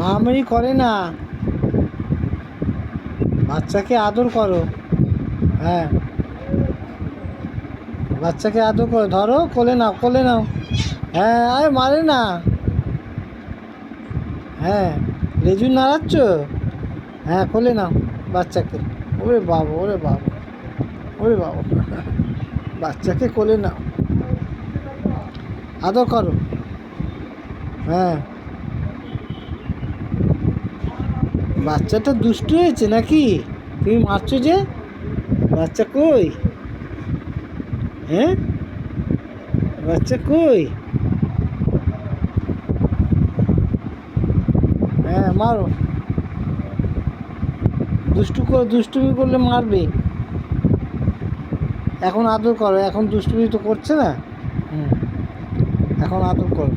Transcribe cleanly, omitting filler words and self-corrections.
মারামারি করে না, বাচ্চাকে আদর করো। হ্যাঁ, বাচ্চাকে আদর করো, ধরো কোলে নাও, কোলে নাও। হ্যাঁ, আরে মারে না। হ্যাঁ, লেজু নাড়াচ্ছ। হ্যাঁ, কোলে নাও বাচ্চাকে। ওরে বাবা, ওরে বাবা, ওরে বাবা। বাচ্চাকে কোলে নাও, আদর করো। হ্যাঁ, বাচ্চাটা দুষ্টু হয়েছে নাকি? তুমি মারছো যে? বাচ্চা কই? হ্যাঁ, বাচ্চা কই? হ্যাঁ, মারো। দুষ্টুমি করলে মারবে। এখন আদর করো, এখন দুষ্টুমি তো করছে না। হুম, এখন আদর করো।